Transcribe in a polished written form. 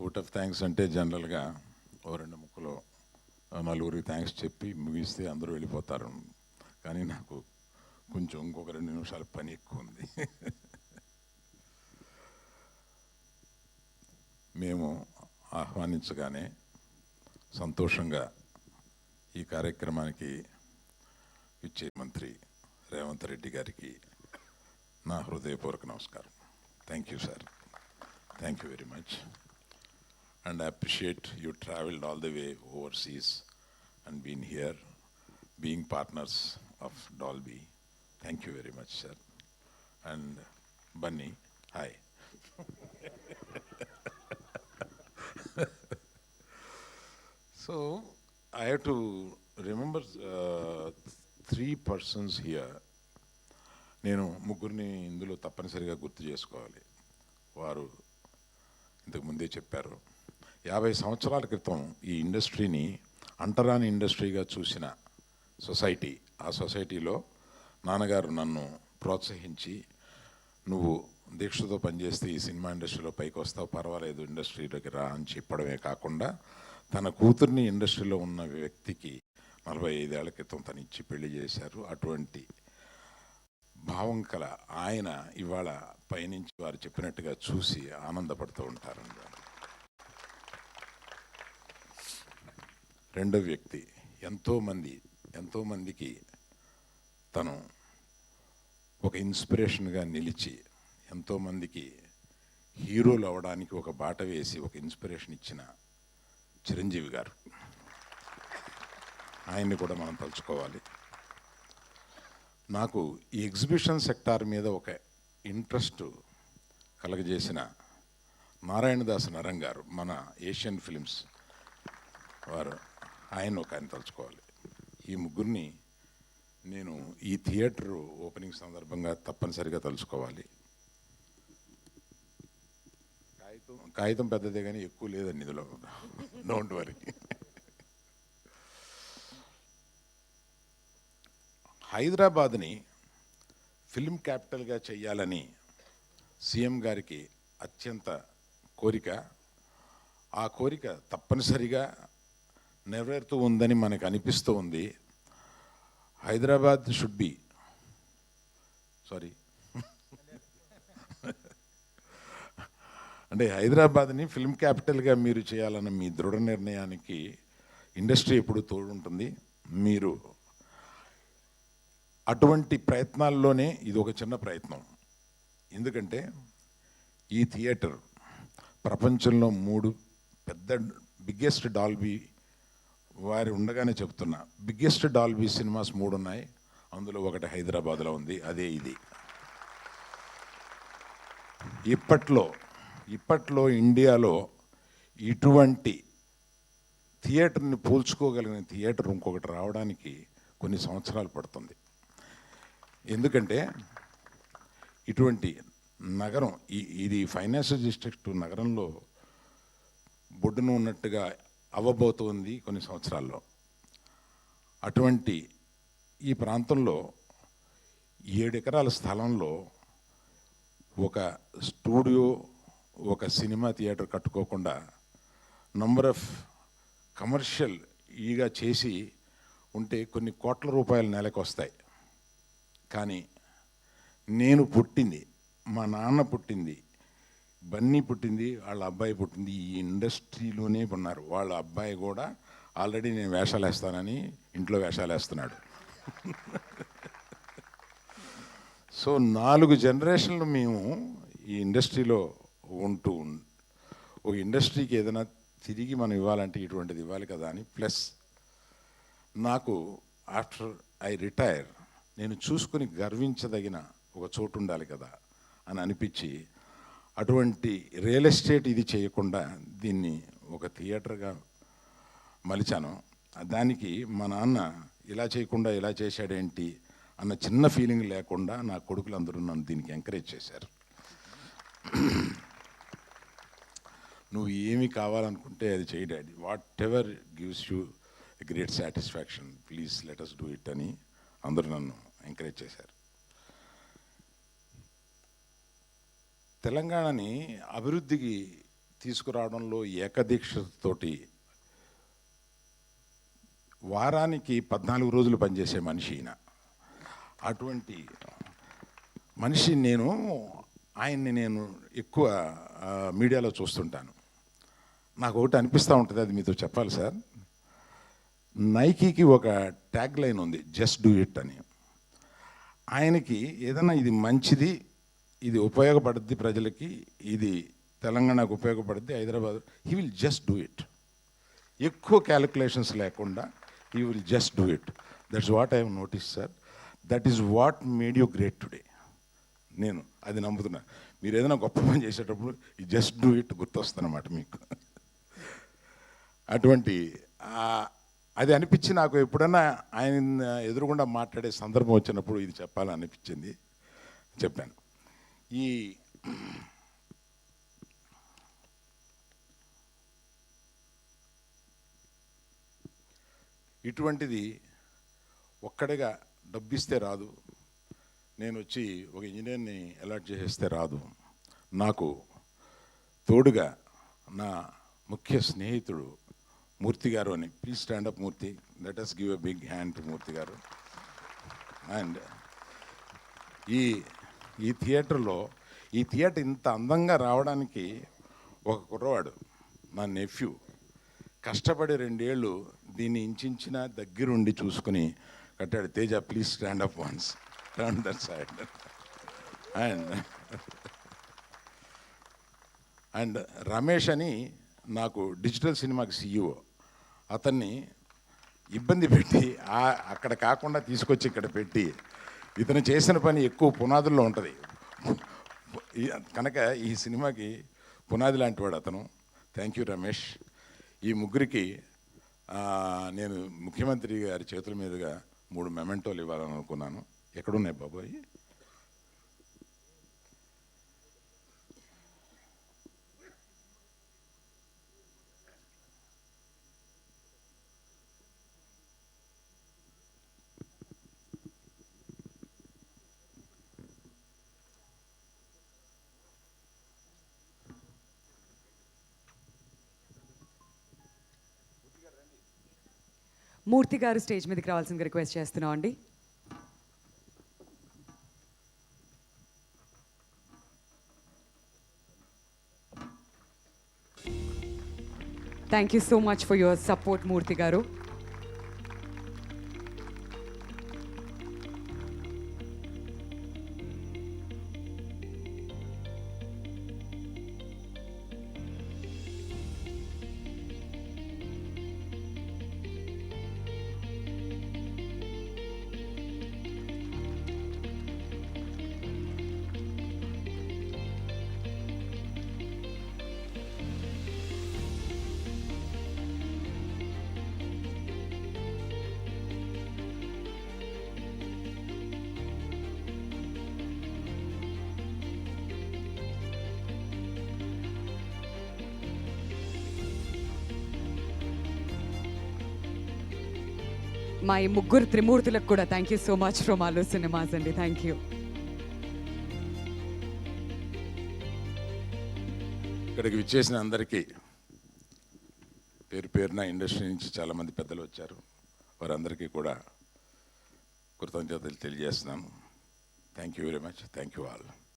Vote of thanks అంటే జనరల్గా ఓ రెండు ముక్కలో నలుగురికి థ్యాంక్స్ చెప్పి ముగిస్తే అందరూ వెళ్ళిపోతారు. కానీ నాకు కొంచెం ఇంకొక 2 నిమిషాల పని ఎక్కువ ఉంది. మేము ఆహ్వానించగానే సంతోషంగా ఈ కార్యక్రమానికి ఇచ్చే మంత్రి రేవంత్ రెడ్డి గారికి నా హృదయపూర్వక నమస్కారం. Thank you sir, thank you very much. And I appreciate you traveled all the way overseas and been here, being partners of Dolby. Thank you very much, sir. And Bunny, hi. So I have to remember 3 persons here. నేను ముగ్గురిని ఇందులో తప్పనిసరిగా గుర్తు చేసుకోవాలి. వారు ఇంతకు ముందే చెప్పారు. 50 సంవత్సరాల క్రితం ఈ ఇండస్ట్రీని అంటరాని ఇండస్ట్రీగా చూసిన సొసైటీ, ఆ సొసైటీలో నాన్నగారు నన్ను ప్రోత్సహించి నువ్వు దీక్షతో పనిచేస్తే ఈ సినిమా ఇండస్ట్రీలో పైకి వస్తావు, పర్వాలేదు ఇండస్ట్రీలోకి రా అని చెప్పడమే కాకుండా తన కూతుర్ని ఇండస్ట్రీలో ఉన్న వ్యక్తికి 45 ఏళ్ల క్రితం తను ఇచ్చి పెళ్లి చేశారు. అటువంటి భావం కల ఆయన ఇవాళ పైనుంచి వారు చెప్పినట్టుగా చూసి ఆనందపడుతూ ఉంటారండి. రెండో వ్యక్తి ఎంతోమందికి తను ఒక ఇన్స్పిరేషన్గా నిలిచి ఎంతోమందికి హీరోలు అవ్వడానికి ఒక బాట వేసి ఒక ఇన్స్పిరేషన్ ఇచ్చిన చిరంజీవి గారు. ఆయన్ని కూడా మనం తలుచుకోవాలి. నాకు ఈ ఎగ్జిబిషన్ సెక్టార్ మీద ఒక ఇంట్రెస్ట్ కలగజేసిన నారాయణదాస్ నరం గారు, మన ఏషియన్ ఫిలిమ్స్ వారు, ఆయన తలుచుకోవాలి. ఈ ముగ్గురిని నేను ఈ థియేటర్ ఓపెనింగ్ సందర్భంగా తప్పనిసరిగా తలుచుకోవాలి. కాగితం పెద్దదే కానీ ఎక్కువ లేదండి ఇందులో, డోంట్ వరీ. హైదరాబాద్ని ఫిల్మ్ క్యాపిటల్గా చెయ్యాలని సీఎం గారికి అత్యంత కోరిక. ఆ కోరిక తప్పనిసరిగా నెరవేరుతూ ఉందని మనకు అనిపిస్తూ ఉంది. హైదరాబాద్ షుడ్ బి అంటే హైదరాబాద్ని ఫిల్మ్ క్యాపిటల్గా మీరు చేయాలన్న మీ దృఢ నిర్ణయానికి ఇండస్ట్రీ ఎప్పుడు తోడుంటుంది. మీరు అటువంటి ప్రయత్నాల్లోనే ఇది ఒక చిన్న ప్రయత్నం. ఎందుకంటే ఈ థియేటర్ ప్రపంచంలో 3 పెద్ద బిగ్గెస్ట్ డాల్బీ వారి ఉండగానే చెప్తున్నా, బిగ్గెస్ట్ డాల్బీ సినిమాస్ 3 ఉన్నాయి. అందులో ఒకటి హైదరాబాద్లో ఉంది, అదే ఇది. ఇప్పట్లో ఇండియాలో ఇటువంటి థియేటర్ని పోల్చుకోగలిగిన థియేటర్ ఇంకొకటి రావడానికి కొన్ని సంవత్సరాలు పడుతుంది. ఎందుకంటే ఇటువంటి నగరం, ఇది ఫైనాన్షియల్ డిస్ట్రిక్ట్ నగరంలో బొడ్డును ఉన్నట్టుగా అవ్వబోతుంది కొన్ని సంవత్సరాల్లో. అటువంటి ఈ ప్రాంతంలో 7 ఎకరాల స్థలంలో ఒక స్టూడియో, ఒక సినిమా థియేటర్ కట్టుకోకుండా నంబర్ ఆఫ్ కమర్షియల్ ఈగా చేసి ఉంటే కొన్ని కోట్ల రూపాయలు నెలకు వస్తాయి. కానీ నేను పుట్టింది, మా నాన్న పుట్టింది, బన్నీ పుట్టింది, వాళ్ళ అబ్బాయి పుట్టింది ఈ ఇండస్ట్రీలోనే ఉన్నారు. వాళ్ళ అబ్బాయి కూడా ఆల్రెడీ నేను వేషాలు వేస్తానని ఇంట్లో వేషాలు వేస్తున్నాడు. సో 4 జనరేషన్లు మేము ఈ ఇండస్ట్రీలో ఉంటూ ఒక ఇండస్ట్రీకి ఏదైనా తిరిగి మనం ఇవ్వాలంటే ఇటువంటిది ఇవ్వాలి కదా అని. ప్లస్ నాకు ఆఫ్టర్ ఐ రిటైర్ నేను చూసుకుని గర్వించదగిన ఒక చోటు ఉండాలి కదా అని అనిపించి అటువంటి రియల్ ఎస్టేట్ ఇది చేయకుండా దీన్ని ఒక థియేటర్గా మలిచాను. దానికి మా నాన్న ఇలా చేయకుండా ఇలా చేశాడేంటి అన్న చిన్న ఫీలింగ్ లేకుండా నా కొడుకులందరూ నన్ను దీనికి ఎంకరేజ్ చేశారు. నువ్వు ఏమి కావాలనుకుంటే అది చేయి daddy, whatever gives you a great satisfaction, please let us do it అని అందరూ నన్ను ఎంకరేజ్ చేశారు. తెలంగాణని అభివృద్ధికి తీసుకురావడంలో ఏకదీక్షతోటి వారానికి 14 రోజులు పనిచేసే మనిషి ఈయన. అటువంటి మనిషి ఆయన్ని నేను ఎక్కువ మీడియాలో చూస్తుంటాను. నాకు ఒకటి అనిపిస్తూ ఉంటుంది, అది మీతో చెప్పాలి సార్. నైకీకి ఒక ట్యాగ్ లైన్ ఉంది, జస్ట్ డూ ఇట్ అని. ఆయనకి ఏదైనా ఇది మంచిది, ఇది ఉపయోగపడుద్ది ప్రజలకి, ఇది తెలంగాణకు ఉపయోగపడుద్ది, Hyderabad, he will just do it. ఎక్కువ క్యాలిక్యులేషన్స్ లేకుండా he will just do it. That's what I have notice sir. That is what made you great today. నేను అది నమ్ముతున్నా. మీరు ఏదైనా గొప్ప పని చేసేటప్పుడు ఈ జస్ట్ డూ ఇట్ గుర్తొస్తుందన్నమాట మీకు. అటువంటి అది అనిపించి నాకు ఎప్పుడన్నా ఆయన ఎదురుగుండా మాట్లాడే సందర్భం వచ్చినప్పుడు ఇది చెప్పాలని అనిపించింది, చెప్పాను. ఇటువంటిది ఒక్కడిగా డబ్బిస్తే రాదు, నేను వచ్చి ఒక ఇంజనీర్ని అలాట్ చేసేస్తే రాదు. నాకు తోడుగా నా ముఖ్య స్నేహితుడు మూర్తి గారు అని. Please stand up Murthy, let us give a big hand to Murthy garu. And ఈ థియేటర్లో ఈ థియేటర్ ఇంత అందంగా రావడానికి ఒక కుర్రవాడు, నా నెఫ్యూ, కష్టపడి 2 ఏళ్ళు దీన్ని ఇంచిన దగ్గరుండి చూసుకుని కట్టాడు. Teja, please stand up once, turn that side. And Ramesh అని నాకు డిజిటల్ సినిమాకి CEO, అతన్ని ఇబ్బంది పెట్టి అక్కడ కాకుండా తీసుకొచ్చి ఇక్కడ పెట్టి, ఇతను చేసిన పని ఎక్కువ పునాదుల్లో ఉంటుంది కనుక ఈ సినిమాకి పునాది లాంటి వాడు అతను. Thank you Ramesh. ఈ ముగ్గురికి నేను ముఖ్యమంత్రి గారి చేతుల మీదుగా 3 మెమెంటోలు ఇవ్వాలని అనుకున్నాను. ఎక్కడున్నాయి బాబాయ్? మూర్తి గారు స్టేజ్ మీదకి రావాల్సిందిగా రిక్వెస్ట్ చేస్తున్నాం అండి. Thank you so much for your support Murthy garu. మా ఈ ముగ్గురు త్రిమూర్తులకు కూడా thank you so much from Aalu cinemas అండి. Thank you. ఇక్కడికి విచ్చేసిన అందరికీ పేరు పేరున ఇండస్ట్రీ నుంచి చాలామంది పెద్దలు వచ్చారు, వారందరికీ కూడా కృతజ్ఞతలు తెలియజేస్తున్నాను. Thank you very much. Thank you all.